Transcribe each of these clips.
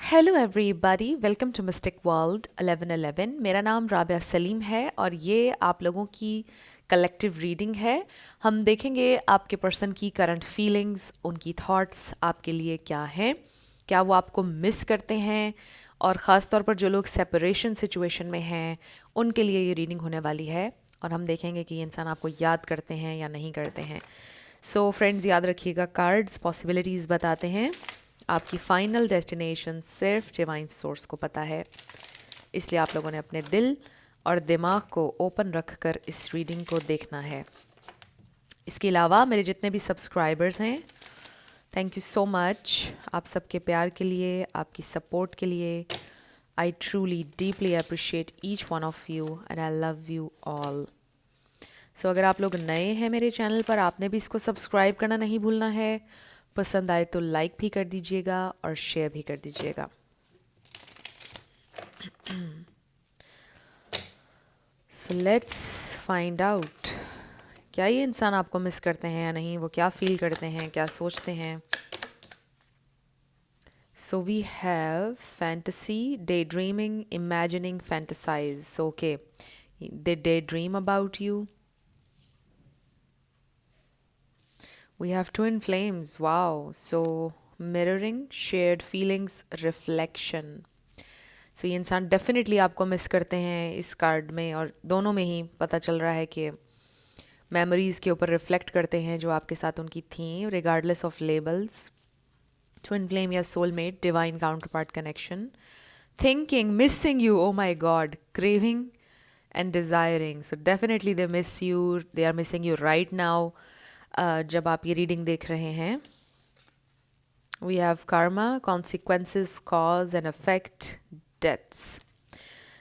Hello everybody, welcome to mystic world 1111। मेरा नाम राबिया सलीम है और ये आप लोगों की कलेक्टिव रीडिंग है। हम देखेंगे आपके पर्सन की करंट फीलिंग्स, उनकी थॉट्स आपके लिए क्या हैं, क्या वो आपको मिस करते हैं, और ख़ास तौर पर जो लोग सेपरेशन सिचुएशन में हैं उनके लिए ये रीडिंग होने वाली है। और हम देखेंगे कि ये इंसान आपको याद करते हैं या नहीं करते हैं। सो फ्रेंड्स, याद रखिएगा, कार्ड्स पॉसिबिलिटीज़ बताते हैं, आपकी फाइनल डेस्टिनेशन सिर्फ डिवाइन सोर्स को पता है। इसलिए आप लोगों ने अपने दिल और दिमाग को ओपन रखकर इस रीडिंग को देखना है। इसके अलावा मेरे जितने भी सब्सक्राइबर्स हैं, थैंक यू सो मच आप सबके प्यार के लिए, आपकी सपोर्ट के लिए। I truly deeply appreciate each one of you and I love you all. So अगर आप लोग नए हैं मेरे चैनल पर, आपने भी इसको सब्सक्राइब करना नहीं भूलना है। पसंद आए तो लाइक भी कर दीजिएगा और शेयर भी कर दीजिएगा। सो लेट्स फाइंड आउट, क्या ये इंसान आपको मिस करते हैं या नहीं, वो क्या फील करते हैं, क्या सोचते हैं। So we have fantasy, day dreaming, imagining, fantasize. Okay, they day dream about you. We have twin flames. Wow. So mirroring, shared feelings, reflection. So ये इंसान डेफिनेटली आपको मिस करते हैं इस कार्ड में, और दोनों में ही पता चल रहा है कि मेमोरीज़ के ऊपर रिफ्लेक्ट करते हैं जो आपके साथ उनकी थी, regardless of labels. Twin flame या soulmate, divine counterpart connection, thinking, missing you, oh my god, craving and desiring. So definitely they miss you, they are missing you right now. जब आप ये रीडिंग देख रहे हैं, we have karma, consequences, cause and effect, debts.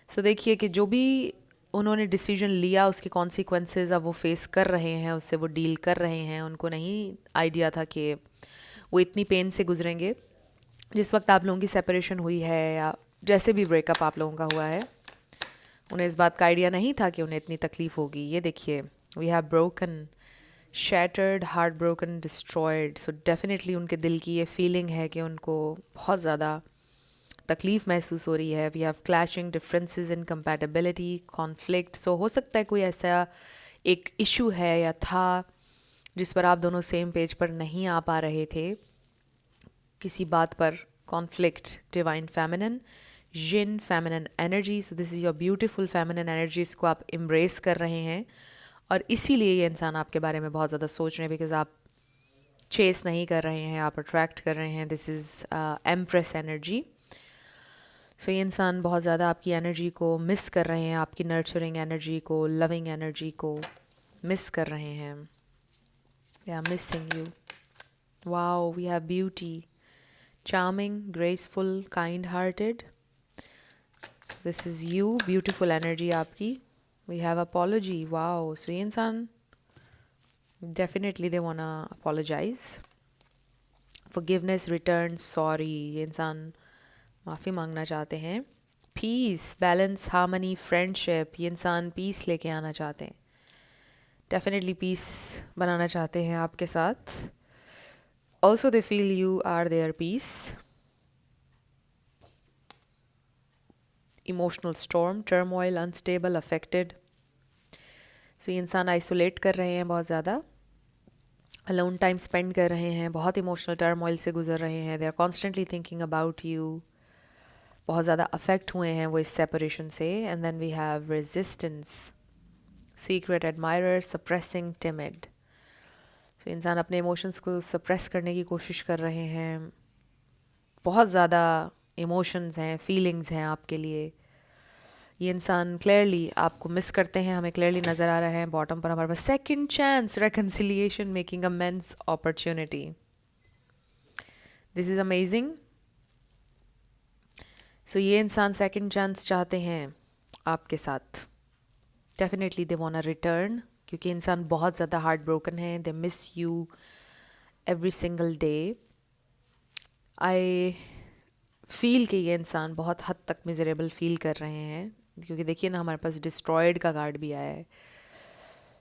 So देखिए कि जो भी उन्होंने डिसीजन लिया उसके कॉन्सिक्वेंसेस अब वो फेस कर रहे हैं, उससे वो डील कर रहे हैं। उनको नहीं आइडिया था कि वो इतनी पेन से गुजरेंगे। जिस वक्त आप लोगों की सेपरेशन हुई है या जैसे भी ब्रेकअप आप लोगों का हुआ है, उन्हें इस बात का आइडिया नहीं था कि उन्हें इतनी तकलीफ़ होगी। ये देखिए, we have broken, shattered, heart broken, destroyed. So definitely उनके दिल की ये फीलिंग है कि उनको बहुत ज़्यादा तकलीफ़ महसूस हो रही है। We have clashing, differences in compatibility, conflict. So हो सकता है कोई ऐसा एक इशू है या था जिस पर आप दोनों सेम पेज पर नहीं आ पा रहे थे, किसी बात पर conflict. Divine feminine, yin feminine energy. So this is your beautiful feminine energy, इसको आप एम्ब्रेस कर रहे हैं और इसीलिए ये इंसान आपके बारे में बहुत ज़्यादा सोच रहे हैं, बिकॉज आप चेस नहीं कर रहे हैं, आप अट्रैक्ट कर रहे हैं। This is empress energy. So ये इंसान बहुत ज़्यादा आपकी एनर्जी को मिस कर रहे हैं, आपकी नर्चरिंग एनर्जी को, लविंग एनर्जी को मिस कर रहे हैं। They are missing you. Wow, we have beauty, charming, graceful, kind hearted. This is you, beautiful energy आपकी। We have apology. Wow, so ये इंसान definitely they wanna apologise, forgiveness, return, sorry. ये इंसान माफ़ी मांगना चाहते हैं। Peace, balance, harmony, friendship. ये इंसान पीस लेके आना चाहते हैं, डेफिनेटली पीस बनाना चाहते हैं आपके साथ। Also they feel you are their peace. Emotional storm, turmoil, unstable, affected. So ये इंसान आइसोलेट कर रहे हैं बहुत ज़्यादा, अलोन टाइम स्पेंड कर रहे हैं, बहुत इमोशनल टर्मोइल से गुजर रहे हैं। They are constantly thinking about you, बहुत ज़्यादा अफेक्ट हुए हैं वो इस सेपरेशन से। And then we have resistance, secret admirer, suppressing, timid. So इंसान अपने इमोशंस को सप्रेस करने की कोशिश कर रहे हैं। बहुत ज़्यादा इमोशंस हैं, फीलिंग्स हैं आपके लिए। ये इंसान क्लियरली आपको मिस करते हैं, हमें क्लियरली नज़र आ रहा है। बॉटम पर हमारे पास second chance, reconciliation, making amends, opportunity. This is amazing. So ये इंसान सेकंड चांस चाहते हैं आपके साथ। डेफिनेटली दे वांट रिटर्न, क्योंकि इंसान बहुत ज़्यादा हार्ट ब्रोकन है। दे miss you every single day. I feel कि ये इंसान बहुत हद तक मिजरेबल फील कर रहे हैं, क्योंकि देखिए ना, हमारे पास डिस्ट्रॉयड का कार्ड भी आया है।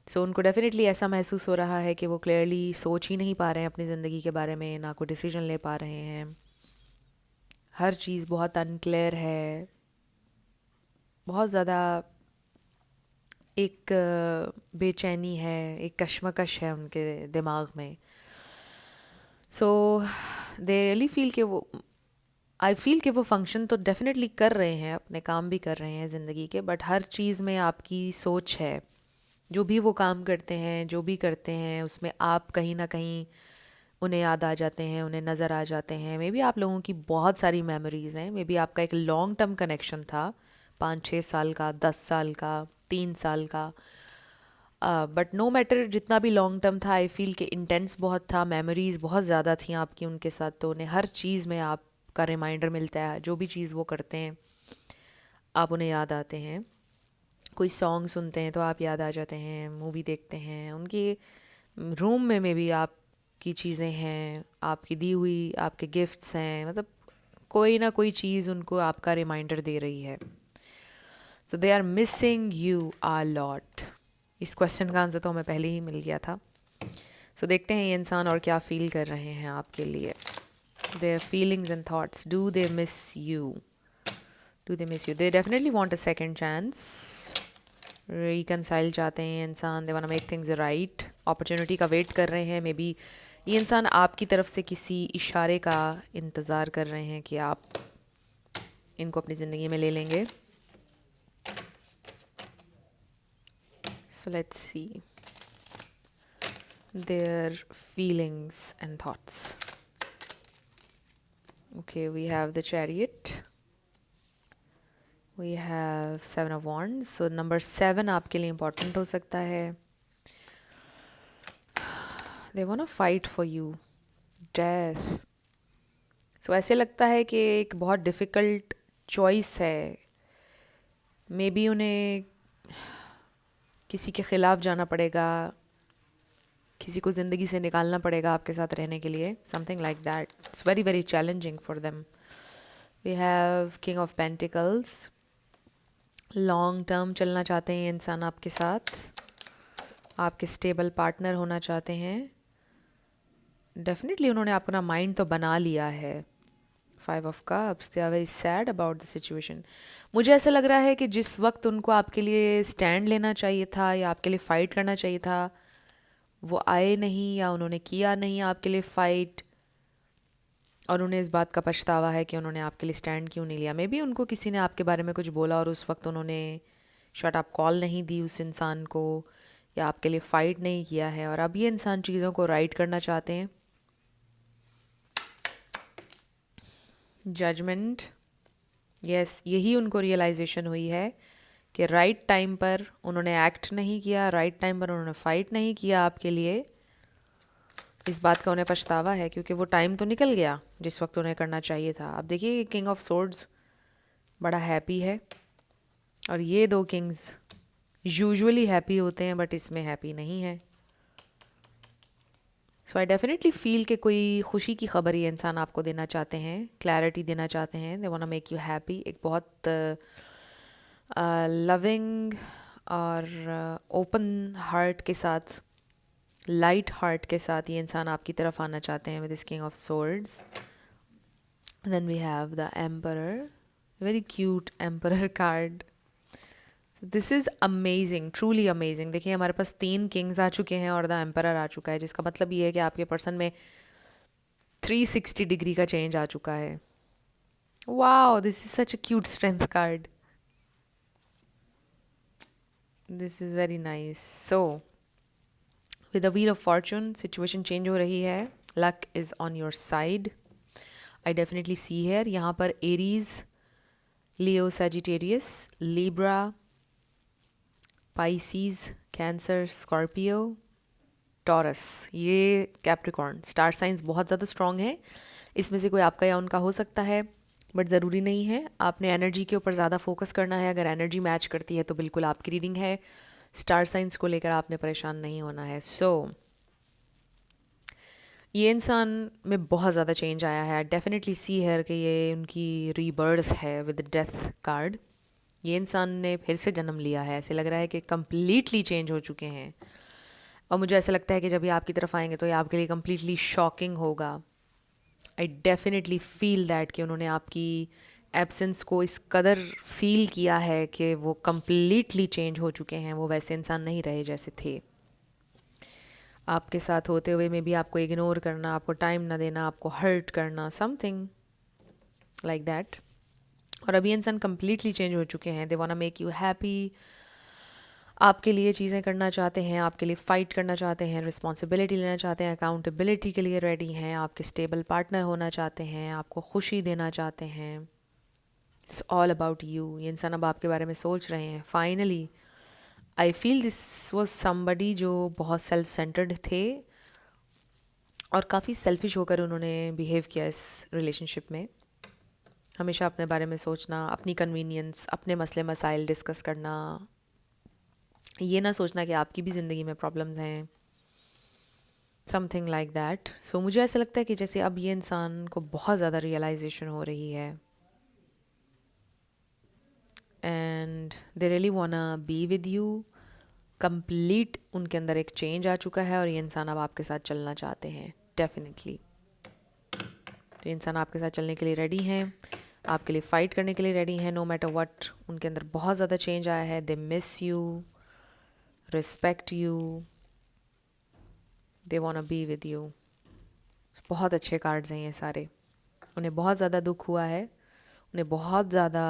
सो उनको डेफिनेटली ऐसा महसूस हो रहा है कि वो क्लियरली सोच ही नहीं पा रहे हैं अपनी ज़िंदगी के बारे में, ना कोई डिसीजन ले पा रहे हैं। हर चीज़ बहुत अनक्लियर है, बहुत ज़्यादा एक बेचैनी है, एक कश्मकश है उनके दिमाग में. सो दे रियली फील कि वो, आई फील कि वो फंक्शन तो डेफिनेटली कर रहे हैं, अपने काम भी कर रहे हैं ज़िंदगी के, बट हर चीज़ में आपकी सोच है. जो भी वो काम करते हैं, जो भी करते हैं, उसमें आप कहीं ना कहीं उन्हें याद आ जाते हैं, उन्हें नज़र आ जाते हैं. मे बी आप लोगों की बहुत सारी मेमोरीज़ हैं, मे बी आपका एक लॉन्ग टर्म कनेक्शन था, 5-6 साल का, 10 साल का, 3 साल का. बट नो मैटर जितना भी लॉन्ग टर्म था, आई फील कि इंटेंस बहुत था, मेमोरीज़ बहुत ज़्यादा थी आपकी उनके साथ. तो उन्हें हर चीज़ में आपका रिमाइंडर मिलता है, जो भी चीज़ वो करते हैं आप उन्हें याद आते हैं. कोई सॉन्ग सुनते हैं तो आप याद आ जाते हैं, मूवी देखते हैं, उनके रूम में भी आपकी चीज़ें हैं, आपकी दी हुई आपके गिफ्ट्स हैं, मतलब कोई ना कोई चीज़ उनको आपका रिमाइंडर दे रही है. So they are missing you a lot. इस क्वेश्चन का आंसर तो हमें पहले ही मिल गया था. सो देखते हैं ये इंसान और क्या फील कर रहे हैं आपके लिए. Their feelings and thoughts, do they miss you, do they miss you, they definitely want a second chance. Reconcile चाहते हैं इंसान, they want to make things right, opportunity का वेट कर रहे हैं. मे बी ये इंसान आपकी तरफ से किसी इशारे का इंतज़ार कर रहे हैं कि आप इनको अपनी ज़िंदगी में ले लेंगे. सो let's C their feelings and thoughts. Okay, we have the Chariot, we have 7 of Wands. So number 7 आपके लिए important हो सकता है. They want to fight for you. Death. So ऐसे लगता है कि एक बहुत difficult choice है. Maybe उन्हें किसी के ख़िलाफ़ जाना पड़ेगा, किसी को ज़िंदगी से निकालना पड़ेगा आपके साथ रहने के लिए. Something like that. It's very very challenging for them. We have king of pentacles. Long term चलना चाहते हैं इंसान आपके साथ, आपके स्टेबल पार्टनर होना चाहते हैं. डेफिनेटली उन्होंने अपना माइंड तो बना लिया है. 5 of Cups, they are very sad about the situation. मुझे ऐसा लग रहा है कि जिस वक्त उनको आपके लिए स्टैंड लेना चाहिए था या आपके लिए फ़ाइट करना चाहिए था, वो आए नहीं या उन्होंने किया नहीं आपके लिए फ़ाइट, और उन्हें इस बात का पछतावा है कि उन्होंने आपके लिए स्टैंड क्यों नहीं लिया. मे बी उनको किसी ने आपके बारे में कुछ बोला और उस वक्त उन्होंने शट अप कॉल नहीं दी उस इंसान को, या आपके लिए फ़ाइट नहीं किया है, और अब ये इंसान चीज़ों को राइट करना चाहते हैं. जजमेंट. यस, यही उनको रियलाइजेशन हुई है कि राइट टाइम पर उन्होंने एक्ट नहीं किया, राइट टाइम पर उन्होंने फ़ाइट नहीं किया आपके लिए. इस बात का उन्हें पछतावा है क्योंकि वो टाइम तो निकल गया जिस वक्त उन्हें करना चाहिए था. अब देखिए किंग ऑफ सोर्ड्स बड़ा हैप्पी है, और ये 2 किंग्स यूजुअली हैप्पी होते हैं बट इसमें हैप्पी नहीं है. सो आई डेफिनेटली फील कि कोई खुशी की खबर ये इंसान आपको देना चाहते हैं, क्लैरिटी देना चाहते हैं. They want to make you happy. एक बहुत लविंग और ओपन हार्ट के साथ, लाइट हार्ट के साथ ये इंसान आपकी तरफ आना चाहते हैं with this king of swords. Then we have the emperor, very cute emperor card. This is amazing, truly amazing. देखिए हमारे पास 3 किंग्स आ चुके हैं और द एम्परर आ चुका है, जिसका मतलब ये है कि आपके पर्सन में 360 डिग्री का चेंज आ चुका है. Wow, this is such a cute strength card. This is very nice. So with the wheel of fortune situation change हो रही है. Luck is on your side. I definitely see here. यहाँ पर Aries, Leo, Sagittarius, Libra, Pisces, Cancer, Scorpio, Taurus, ये Capricorn star science बहुत ज़्यादा strong है. इसमें से कोई आपका या उनका हो सकता है, बट ज़रूरी नहीं है. आपने एनर्जी के ऊपर ज़्यादा फोकस करना है. अगर एनर्जी मैच करती है तो बिल्कुल आपकी रीडिंग है. स्टार साइंस को लेकर आपने परेशान नहीं होना है. सो ये इंसान में बहुत ज़्यादा चेंज आया है. डेफिनेटली सी है कि ये उनकी रीबर्थ है विद डेथ कार्ड. ये इंसान ने फिर से जन्म लिया है. ऐसे लग रहा है कि कम्प्लीटली चेंज हो चुके हैं, और मुझे ऐसा लगता है कि जब ये आपकी तरफ आएंगे तो ये आपके लिए कम्प्लीटली शॉकिंग होगा. आई डेफिनेटली फील दैट कि उन्होंने आपकी एब्सेंस को इस कदर फील किया है कि वो कम्प्लीटली चेंज हो चुके हैं, वो वैसे इंसान नहीं रहे जैसे थे। आपके साथ होते हुए में भी आपको इग्नोर करना, आपको टाइम ना देना, आपको हर्ट करना, समथिंग लाइक दैट। और अभी इंसान कम्प्लीटली चेंज हो चुके हैं। They want make you happy, आपके लिए चीज़ें करना चाहते हैं, आपके लिए फ़ाइट करना चाहते हैं, रिस्पॉन्सिबिलिटी लेना चाहते हैं, अकाउंटेबिलिटी के लिए रेडी हैं, आपके स्टेबल पार्टनर होना चाहते हैं, आपको खुशी देना चाहते हैं। It's all about you. ये इंसान अब आपके बारे में सोच रहे हैं। Finally I feel this was somebody जो बहुत सेल्फ सेंटर्ड थे और काफ़ी सेल्फिश होकर उन्होंने बिहेव किया इस रिलेशनशिप में। हमेशा अपने बारे में सोचना, अपनी कन्वीनियंस, अपने मसले मसाइल डिस्कस करना, ये ना सोचना कि आपकी भी ज़िंदगी में प्रॉब्लम्स हैं, समथिंग लाइक दैट। सो मुझे ऐसा लगता है कि जैसे अब ये इंसान को बहुत ज़्यादा रियलाइजेशन हो रही है and they really वांना be with you. Complete उनके अंदर एक चेंज आ चुका है और ये इंसान अब आपके साथ चलना चाहते हैं डेफिनेटली। तो इंसान आपके साथ चलने के लिए रेडी हैं, आपके लिए फ़ाइट करने के लिए रेडी हैं, नो मैटर व्हाट। उनके अंदर बहुत ज़्यादा चेंज आया है। दे miss you, respect you, they वांना be with you. बहुत अच्छे कार्ड्स हैं ये सारे। उन्हें बहुत ज़्यादा दुख हुआ है, उन्हें बहुत ज़्यादा,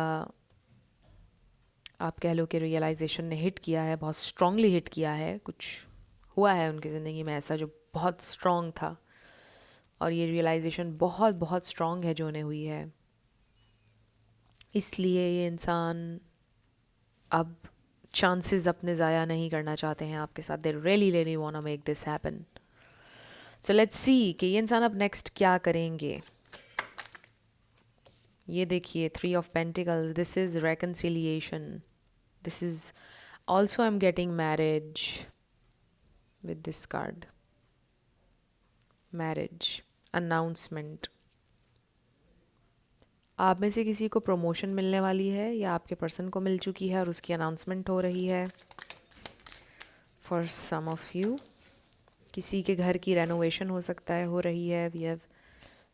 आप कह लो कि रियलाइजेशन ने हिट किया है, बहुत स्ट्रांगली हिट किया है। कुछ हुआ है उनकी ज़िंदगी में ऐसा जो बहुत स्ट्रांग था और ये रियलाइजेशन बहुत बहुत स्ट्रांग है जो उन्हें हुई है। इसलिए ये इंसान अब चांसेस अपने ज़ाया नहीं करना चाहते हैं आपके साथ। They really really want to make this happen. So let's see कि ये इंसान अब नेक्स्ट क्या करेंगे। ये देखिए, 3 of pentacles, this is reconciliation, this is also I am getting marriage with this card. Marriage, announcement, आप में से किसी को प्रमोशन मिलने वाली है या आपके पर्सन को मिल चुकी है और उसकी अनाउंसमेंट हो रही है। फॉर सम ऑफ यू किसी के घर की रेनोवेशन हो सकता है, हो रही है। We have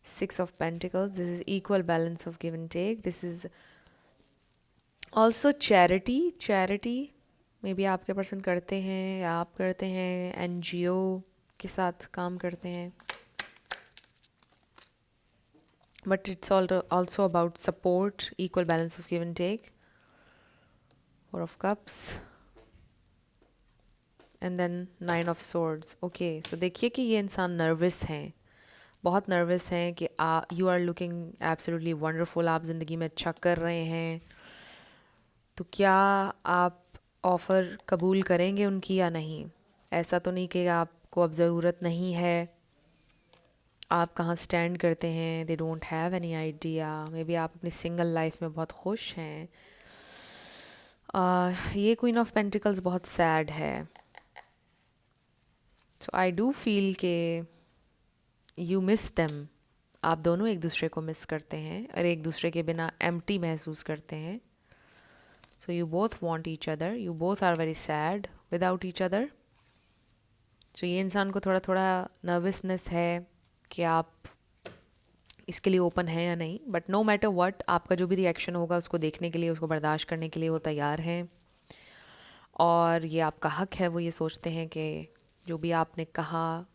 6 of pentacles, this is equal balance of give and take. This is also charity. Charity may be आपके पर्सन करते हैं या आप करते हैं, एनजीओ के साथ काम करते हैं। But it's also about support, equal balance of give and take. 4 of cups and then 9 of swords. Okay, so देखिए कि ये इंसान नर्वस हैं, बहुत नर्वस हैं कि you are looking absolutely wonderful, आप ज़िंदगी में अच्छा कर रहे हैं। तो क्या आप ऑफ़र कबूल करेंगे उनकी या नहीं। ऐसा तो नहीं कि आपको अब ज़रूरत नहीं है, आप कहाँ स्टैंड करते हैं, they don't have any idea. May be आप अपनी सिंगल लाइफ में बहुत खुश हैं। ये क्वीन ऑफ पेंटिकल्स बहुत सैड है। सो आई डू फील के यू मिस देम। आप दोनों एक दूसरे को मिस करते हैं और एक दूसरे के बिना एम्प्टी महसूस करते हैं। So you both want each other, you both are very sad without each other. So ये इंसान को थोड़ा थोड़ा नर्वसनेस है कि आप इसके लिए ओपन है या नहीं। बट नो मैटर व्हाट, आपका जो भी रिएक्शन होगा उसको देखने के लिए, उसको बर्दाश्त करने के लिए वो तैयार हैं। और ये आपका हक है। वो ये सोचते हैं कि जो भी आपने कहा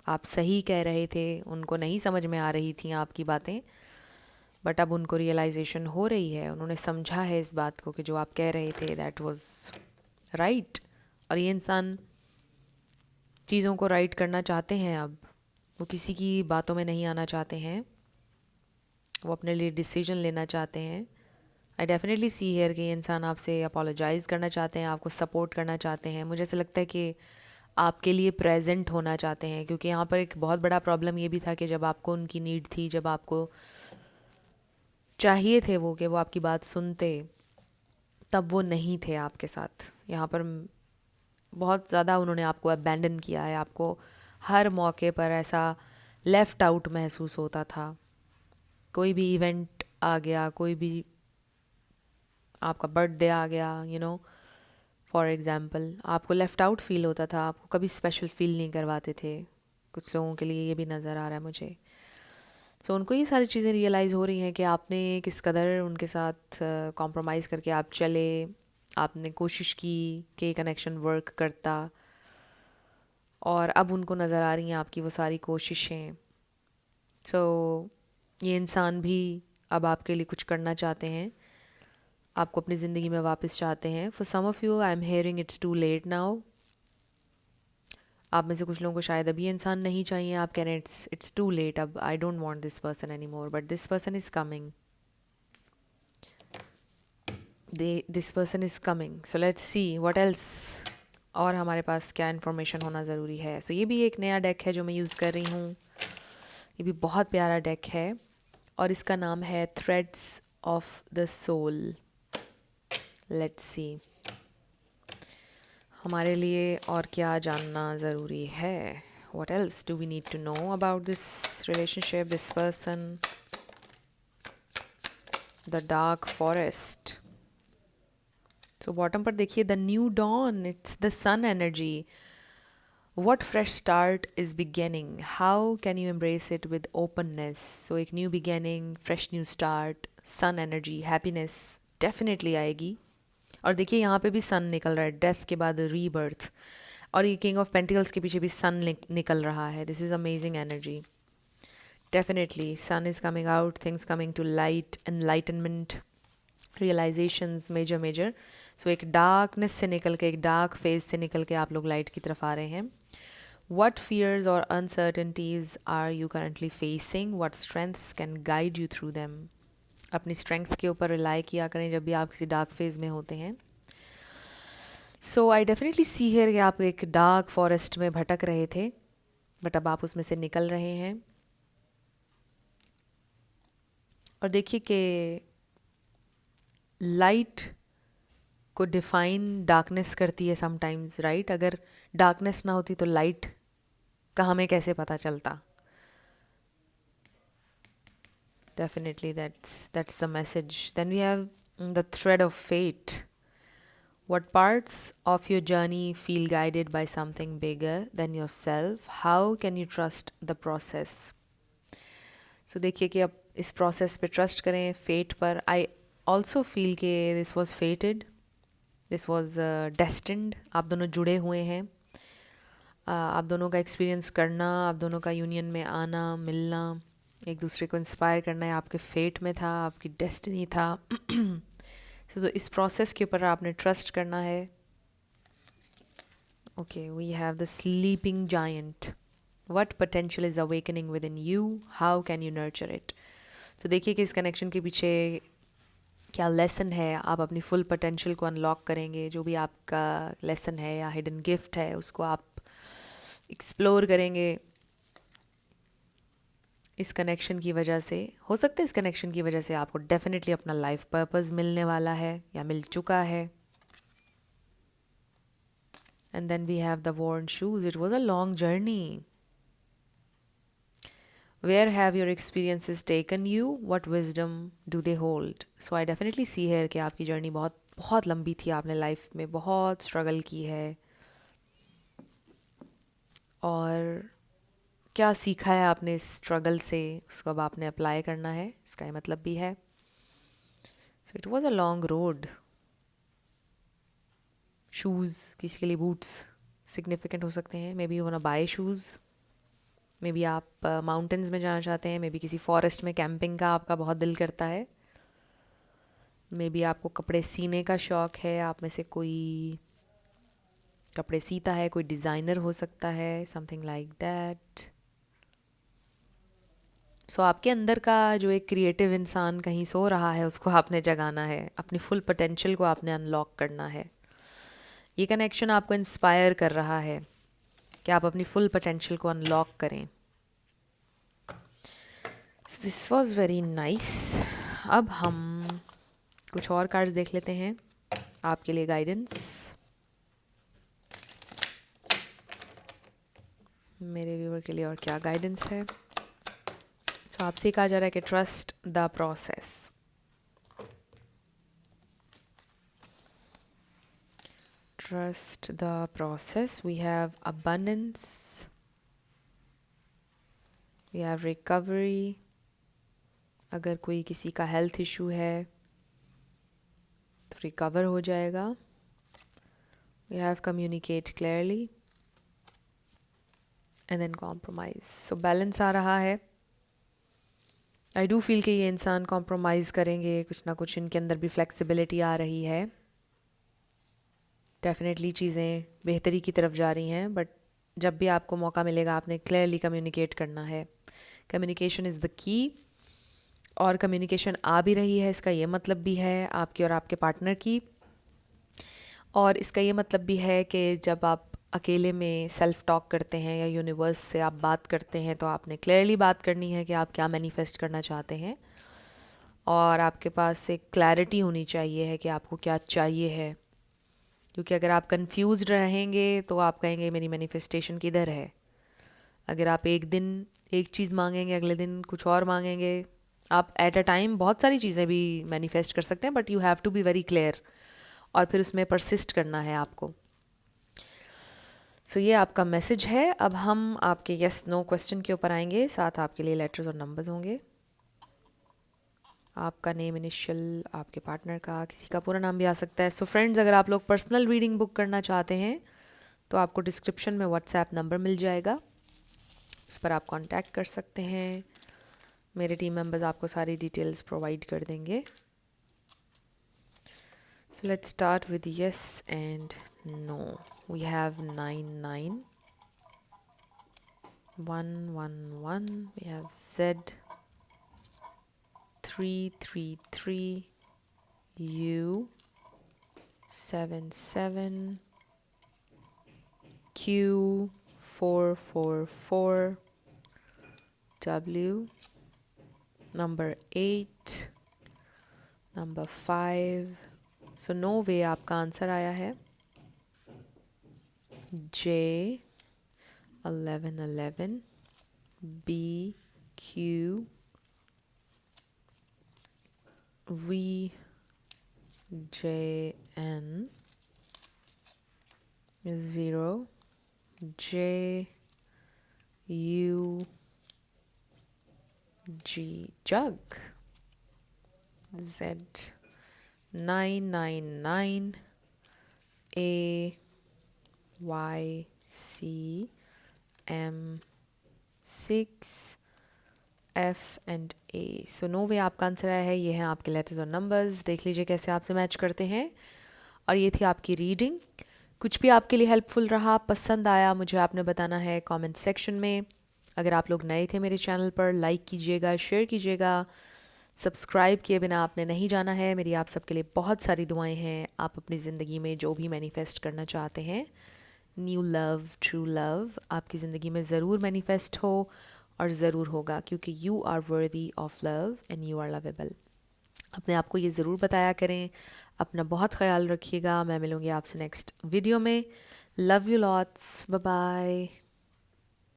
आप सही कह रहे थे, उनको नहीं समझ में आ रही थी आपकी बातें, बट अब उनको रियलाइजेशन हो रही है, उन्होंने समझा है इस बात को कि जो आप कह रहे थे दैट वाज राइट। और ये इंसान चीज़ों को राइट करना चाहते हैं। अब वो किसी की बातों में नहीं आना चाहते हैं, वो अपने लिए डिसीजन लेना चाहते हैं। आई डेफिनेटली सी हेयर कि ये इंसान आपसे अपोलोजाइज़ करना चाहते हैं, आपको सपोर्ट करना चाहते हैं। मुझे ऐसा लगता है कि आपके लिए प्रेजेंट होना चाहते हैं, क्योंकि यहाँ पर एक बहुत बड़ा प्रॉब्लम ये भी था कि जब आपको उनकी नीड थी, जब आपको चाहिए थे वो कि वो आपकी बात सुनते, तब वो नहीं थे आपके साथ। यहाँ पर बहुत ज़्यादा उन्होंने आपको अबैंडन किया है। आपको हर मौके पर ऐसा लेफ़्ट आउट महसूस होता था। कोई भी इवेंट आ गया, कोई भी आपका बर्थडे आ गया, यू नो फॉर एग्ज़ाम्पल, आपको लेफ़्ट आउट फील होता था, आपको कभी स्पेशल फील नहीं करवाते थे। कुछ लोगों के लिए ये भी नज़र आ रहा है मुझे। सो उनको ये सारी चीज़ें रियलाइज़ हो रही हैं कि आपने किस कदर उनके साथ कॉम्प्रोमाइज़ करके आप चले, आपने कोशिश की कि कनेक्शन वर्क करता, और अब उनको नज़र आ रही हैं आपकी वो सारी कोशिशें। सो ये इंसान भी अब आपके लिए कुछ करना चाहते हैं, आपको अपनी ज़िंदगी में वापस चाहते हैं। For some of you I am hearing it's too late now. आप में से कुछ लोगों को शायद अभी इंसान नहीं चाहिए, आप कह रहे हैं इट्स टू लेट, अब I don't want this person any more, but this person is coming, this person is coming. So let's see what else, और हमारे पास क्या इन्फॉर्मेशन होना ज़रूरी है। सो ये भी एक नया डेक है जो मैं यूज़ कर रही हूँ, ये भी बहुत प्यारा डेक है और इसका नाम है threads of the soul. Let's see हमारे लिए और क्या जानना ज़रूरी है। What else do we need to know about this relationship, this person? The dark forest. So bottom पर देखिए, the new dawn, it's the sun energy. What fresh start is beginning? How can you embrace it with openness? So एक new beginning, fresh new start, sun energy, happiness definitely आएगी। और देखिए यहाँ पे भी सन निकल रहा है, डेथ के बाद रीबर्थ, और ये किंग ऑफ पेंटिकल्स के पीछे भी सन निकल रहा है। This is amazing energy. Definitely sun is coming out, things coming to light, enlightenment, realisations major major. So एक डार्कनेस से निकल के, एक डार्क फेज से निकल के आप लोग लाइट की तरफ आ रहे हैं। वट फियर्स और uncertainties are you currently facing? What strengths can guide you through them? अपनी स्ट्रेंथ के ऊपर रिलाई किया करें जब भी आप किसी डार्क फेज में होते हैं। सो आई डेफिनेटली सी हियर कि आप एक डार्क फॉरेस्ट में भटक रहे थे, बट अब आप उसमें से निकल रहे हैं। और देखिए कि लाइट को डिफाइन डार्कनेस करती है समटाइम्स, राइट? अगर डार्कनेस ना होती तो लाइट का हमें कैसे पता चलता? Definitely that's the message. Then we have the thread of fate. What parts of your journey feel guided by something bigger than yourself? How can you trust the process? So देखिए कि अब इस process पे trust करें, fate पर। I also feel कि this was fated, this was destined। आप दोनों जुड़े हुए हैं, आप दोनों का एक्सपीरियंस करना, आप दोनों का यूनियन में आना, मिलना, एक दूसरे को इंस्पायर करना है, आपके फेट में था, आपकी डेस्टिनी था। तो इस प्रोसेस के ऊपर आपने ट्रस्ट करना है। Okay, we have the sleeping giant. What potential is awakening within you? How can you nurture it? तो देखिए कि इस कनेक्शन के पीछे क्या लेसन है। आप अपनी फुल पोटेंशियल को अनलॉक करेंगे, जो भी आपका लेसन है या हिडन गिफ्ट है उसको आप एक्सप्लोर करेंगे इस कनेक्शन की वजह से। हो सकता है इस कनेक्शन की वजह से आपको डेफिनेटली अपना लाइफ पर्पस मिलने वाला है या मिल चुका है। And then we have the worn shoes. It was a long journey. Where have your experiences taken you? What wisdom do they hold? So I definitely see here कि आपकी journey बहुत बहुत लंबी थी, आपने लाइफ में बहुत स्ट्रगल की है, और क्या सीखा है आपने इस स्ट्रगल से, उसको अब आपने अप्लाई करना है, इसका ये मतलब भी है। So it was a long road. Shoes, किसी के लिए बूट्स सिग्निफिकेंट हो सकते हैं। May be you want to buy shoes, may be आप माउंटेन्स में जाना चाहते हैं, मे बी किसी फॉरेस्ट में कैंपिंग का आपका बहुत दिल करता है, मे बी आपको कपड़े सीने का शौक़ है, आप में से कोई कपड़े सीता है, कोई डिज़ाइनर हो सकता है, समथिंग लाइक दैट। सो आपके अंदर का जो एक क्रिएटिव इंसान कहीं सो रहा है उसको आपने जगाना है, अपनी फुल पोटेंशियल को आपने अनलॉक करना है। ये कनेक्शन आपको इंस्पायर कर रहा है कि आप अपनी फुल पोटेंशियल को अनलॉक करें। This was very nice. अब हम कुछ और कार्ड्स देख लेते हैं आपके लिए गाइडेंस। मेरे व्यूअर के लिए और क्या गाइडेंस है? तो आपसे कहा जा रहा है कि trust the process. Trust the process. We have abundance. We have recovery. अगर कोई किसी का हेल्थ इशू है तो रिकवर हो जाएगा. We have communicate clearly and then compromise. So balance आ रहा है. आई डू फील कि ये इंसान कॉम्प्रोमाइज़ करेंगे, कुछ ना कुछ इनके अंदर भी फ्लेक्सिबिलिटी आ रही है. डेफिनेटली चीज़ें बेहतरी की तरफ जा रही हैं, बट जब भी आपको मौका मिलेगा आपने क्लियरली कम्युनिकेट करना है. Communication is the key. और कम्युनिकेशन आ भी रही है, इसका ये मतलब भी है आपकी और आपके पार्टनर की. और इसका ये मतलब भी है कि जब आप अकेले में सेल्फ टॉक करते हैं या यूनिवर्स से आप बात करते हैं तो आपने क्लियरली बात करनी है कि आप क्या मैनिफेस्ट करना चाहते हैं. और आपके पास एक क्लैरिटी होनी चाहिए है कि आपको क्या चाहिए है. क्योंकि अगर आप कंफ्यूज्ड रहेंगे तो आप कहेंगे मेरी मैनिफेस्टेशन किधर है. अगर आप एक दिन एक चीज़ मांगेंगे, अगले दिन कुछ और मांगेंगे. आप एट अ टाइम बहुत सारी चीज़ें भी मैनिफेस्ट कर सकते हैं, but you have to be very clear और फिर उसमें परसिस्ट करना है आपको. सो ये आपका मैसेज है. अब हम आपके यस नो क्वेश्चन के ऊपर आएंगे, साथ आपके लिए लेटर्स और नंबर्स होंगे. आपका नेम, इनिशियल, आपके पार्टनर का, किसी का पूरा नाम भी आ सकता है. सो फ्रेंड्स, अगर आप लोग पर्सनल रीडिंग बुक करना चाहते हैं तो आपको डिस्क्रिप्शन में व्हाट्सएप नंबर मिल जाएगा, उस पर आप कांटेक्ट कर सकते हैं. मेरे टीम मेंबर्स आपको सारी डिटेल्स प्रोवाइड कर देंगे. So let's start with yes and no. We have 9 1 1 1. We have Z 3 3 3. U 7 7. Q 4 4 4. W number 8. Number 5. So no way आपका आंसर आया है. J 11 11. B Q V J N 0. J U G jug. Z 9 9 9. A Y C M 6. F and A. So no way आपका answer आया है. ये हैं आपके letters और नंबर्स. देख लीजिए कैसे आपसे मैच करते हैं. और ये थी आपकी रीडिंग. कुछ भी आपके लिए हेल्पफुल रहा, पसंद आया, मुझे आपने बताना है कमेंट सेक्शन में. अगर आप लोग नए थे मेरे चैनल पर, लाइक कीजिएगा, शेयर कीजिएगा. सब्सक्राइब किए बिना आपने नहीं जाना है. मेरी आप सबके लिए बहुत सारी दुआएं हैं. आप अपनी ज़िंदगी में जो भी मैनिफेस्ट करना चाहते हैं, न्यू लव, ट्रू लव, आपकी ज़िंदगी में ज़रूर मैनिफेस्ट हो और ज़रूर होगा, क्योंकि you are worthy of love and you are lovable. अपने आप को ये ज़रूर बताया करें. अपना बहुत ख्याल रखिएगा. मैं मिलूँगी आपसे नेक्स्ट वीडियो में. Love you lots. Bye bye.